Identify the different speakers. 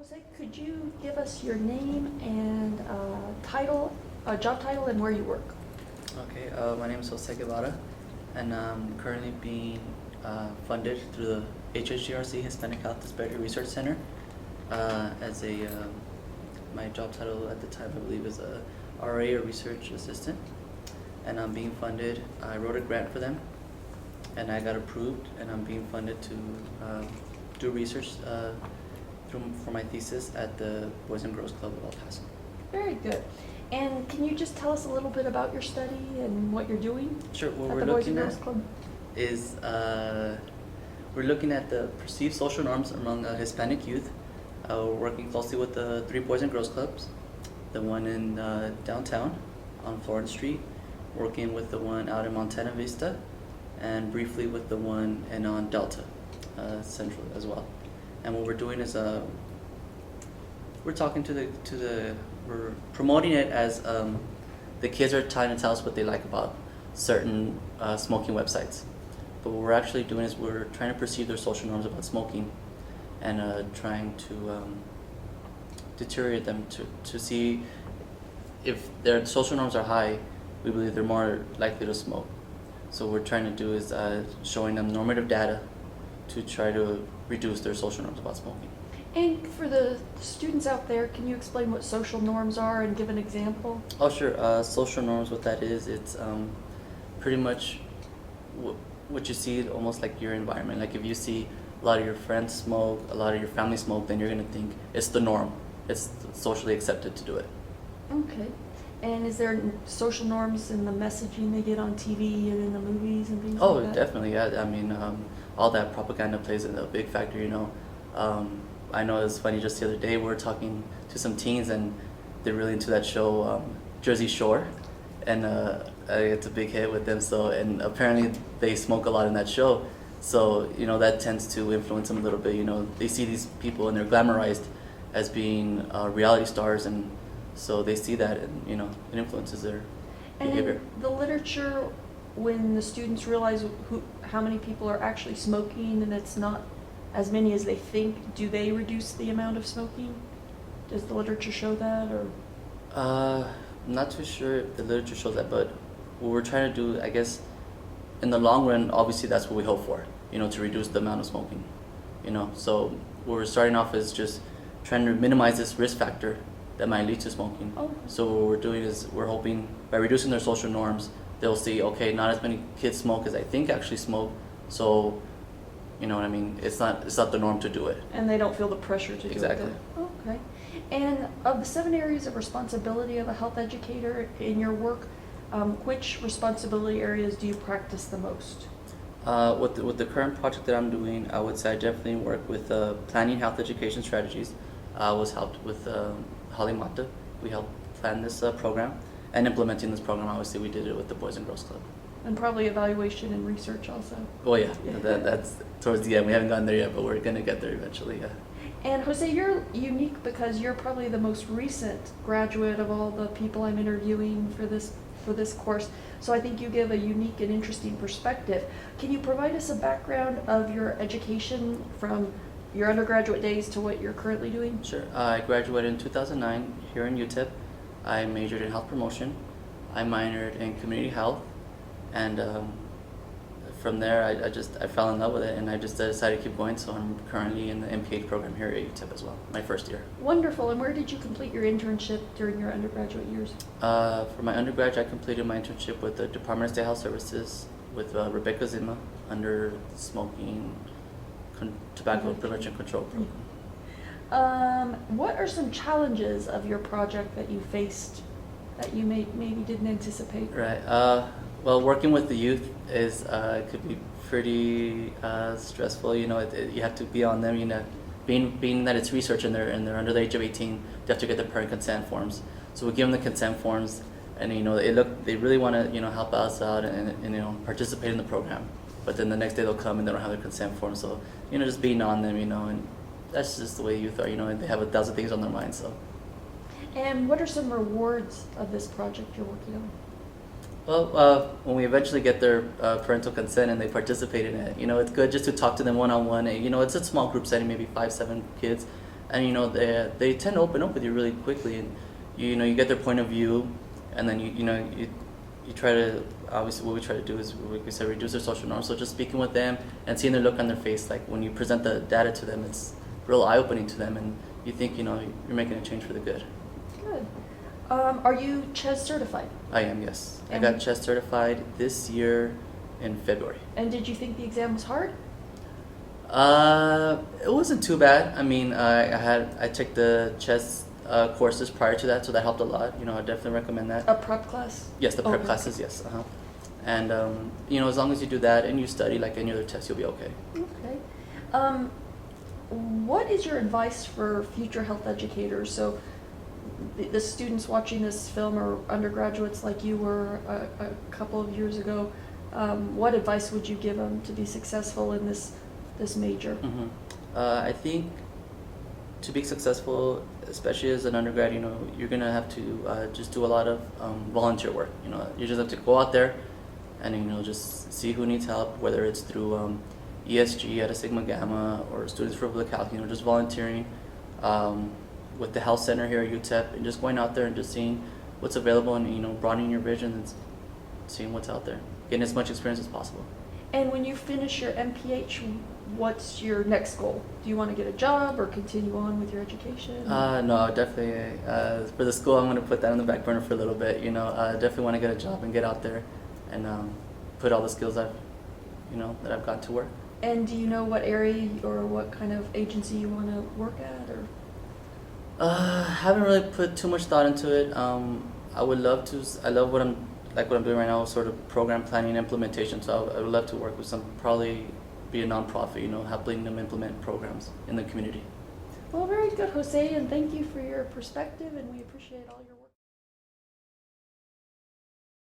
Speaker 1: Jose, could you give us your name and title, job title, and where you work?
Speaker 2: Okay, my name is JoseGuevara, and I'm currently being funded through the HHGRC Hispanic Health Disparity Research Center as my job title at the time I believe is a RA or Research Assistant, and I'm being funded. I wrote a grant for them, and I got approved, and I'm being funded to do research for my thesis at the Boys and Girls Club of El Paso.
Speaker 1: Very good. And can you just tell us a little bit about your study and what you're doing?
Speaker 2: Sure. What
Speaker 1: at
Speaker 2: we're
Speaker 1: the Boys and
Speaker 2: looking
Speaker 1: Girls
Speaker 2: at
Speaker 1: Club?
Speaker 2: is we're looking at the perceived social norms among Hispanic youth. We're working closely with the 3 Boys and Girls Clubs, the one in downtown on Florence Street, working with the one out in Montana Vista, and briefly with the one in on Delta Central as well. And what we're doing is we're talking we're promoting it as the kids are trying to tell us what they like about certain smoking websites. But what we're actually doing is we're trying to perceive their social norms about smoking and trying to deteriorate them to see if their social norms are high, we believe they're more likely to smoke. So what we're trying to do is showing them normative data to try to reduce their social norms about smoking.
Speaker 1: And for the students out there, can you explain what social norms are and give an example?
Speaker 2: Oh, sure. Social norms, what that is, it's pretty much what you see almost like your environment. Like if you see a lot of your friends smoke, a lot of your family smoke, then you're going to think it's the norm. It's socially accepted to do it.
Speaker 1: Okay. And is there social norms in the messaging they get on TV and in the movies and things
Speaker 2: Oh,
Speaker 1: like that?
Speaker 2: definitely. Yeah. I mean, all that propaganda plays a big factor, you know. I know it's funny, just the other day we were talking to some teens and they're really into that show, Jersey Shore, and it's a big hit with them. So, and apparently they smoke a lot in that show. So, you know, that tends to influence them a little bit. You know, they see these people and they're glamorized as being reality stars, and so they see that, and you know, it influences their behavior.
Speaker 1: And the literature, when the students realize how many people are actually smoking and it's not as many as they think, do they reduce the amount of smoking? Does the literature show that, or?
Speaker 2: I'm not too sure if the literature shows that, but what we're trying to do, I guess, in the long run, obviously that's what we hope for, you know, to reduce the amount of smoking, you know. So what we're starting off is just trying to minimize this risk factor that might lead to smoking.
Speaker 1: Oh.
Speaker 2: So what we're doing is we're hoping by reducing their social norms, they'll see, okay, not as many kids smoke as I think actually smoke, so you know what I mean? It's not the norm to do it.
Speaker 1: And they don't feel the pressure to do it.
Speaker 2: Exactly.
Speaker 1: Then. Okay. And of the 7 areas of responsibility of a health educator in your work, which responsibility areas do you practice the most?
Speaker 2: With the current project that I'm doing, I would say I definitely work with planning health education strategies. I was helped with Holly Mata. We helped plan this program, and implementing this program, obviously we did it with the Boys and Girls Club.
Speaker 1: And probably evaluation and research also.
Speaker 2: Oh yeah, that's towards the end. We haven't gotten there yet, but we're gonna get there eventually. Yeah.
Speaker 1: And Jose, you're unique because you're probably the most recent graduate of all the people I'm interviewing for this course. So I think you give a unique and interesting perspective. Can you provide us a background of your education from your undergraduate days to what you're currently doing?
Speaker 2: Sure. I graduated in 2009 here in UTEP. I majored in health promotion. I minored in community health. And from there, I fell in love with it, and I just decided to keep going. So I'm currently in the MPH program here at UTEP as well, my first year.
Speaker 1: Wonderful. And where did you complete your internship during your undergraduate years?
Speaker 2: For my undergraduate, I completed my internship with the Department of State Health Services with Rebecca Zima under the Smoking Tobacco Prevention Control Program.
Speaker 1: What are some challenges of your project that you faced that you maybe didn't anticipate?
Speaker 2: Right. Well, working with the youth is could be pretty stressful. You know, you have to be on them. You know, being that it's research and they're under the age of 18, they have to get their parent consent forms. So we give them the consent forms, and you know, they really want to help us out and participate in the program. But then the next day they'll come and they don't have their consent form. So just being on them, and that's just the way youth are. And they have 1,000 things on their mind. So.
Speaker 1: And what are some rewards of this project you're working on?
Speaker 2: Well, when we eventually get their parental consent and they participate in it, it's good just to talk to them one-on-one. It's a small group setting, maybe 5-7 kids, and they tend to open up with you really quickly, and you get their point of view, and then you try to, obviously what we try to do is, like we said, reduce their social norms. So just speaking with them and seeing the look on their face, like when you present the data to them, it's real eye-opening to them, and you think you're making a change for the good.
Speaker 1: Good. Are you CHES certified?
Speaker 2: I am, yes.
Speaker 1: And
Speaker 2: I got CHES certified this year in February.
Speaker 1: And did you think the exam was hard?
Speaker 2: It wasn't too bad. I mean, I took the CHES courses prior to that, so that helped a lot. I definitely recommend that.
Speaker 1: A prep class?
Speaker 2: Yes, the prep
Speaker 1: Okay.
Speaker 2: classes, yes. And as long as you do that and you study like any other test, you'll be okay.
Speaker 1: Okay. What is your advice for future health educators? So the students watching this film are undergraduates like you were a couple of years ago. What advice would you give them to be successful in this major?
Speaker 2: Mm-hmm. I think to be successful, especially as an undergrad, you're gonna have to just do a lot of volunteer work. You just have to go out there and just see who needs help, whether it's through ESG at a Sigma Gamma or Students for Public Health. Just volunteering with the health center here at UTEP, and just going out there and just seeing what's available, and broadening your vision and seeing what's out there, getting as much experience as possible.
Speaker 1: And when you finish your MPH, what's your next goal? Do you want to get a job or continue on with your education?
Speaker 2: No, definitely. For the school, I'm going to put that on the back burner for a little bit. Definitely want to get a job and get out there and put all the skills that I've got to work.
Speaker 1: And do you know what area or what kind of agency you want to work at, or?
Speaker 2: Haven't really put too much thought into it. I would love to. I love what I'm doing right now, sort of program planning and implementation. So I would love to work with probably be a nonprofit, helping them implement programs in the community.
Speaker 1: Well, very good, Jose, and thank you for your perspective, and we appreciate all your work.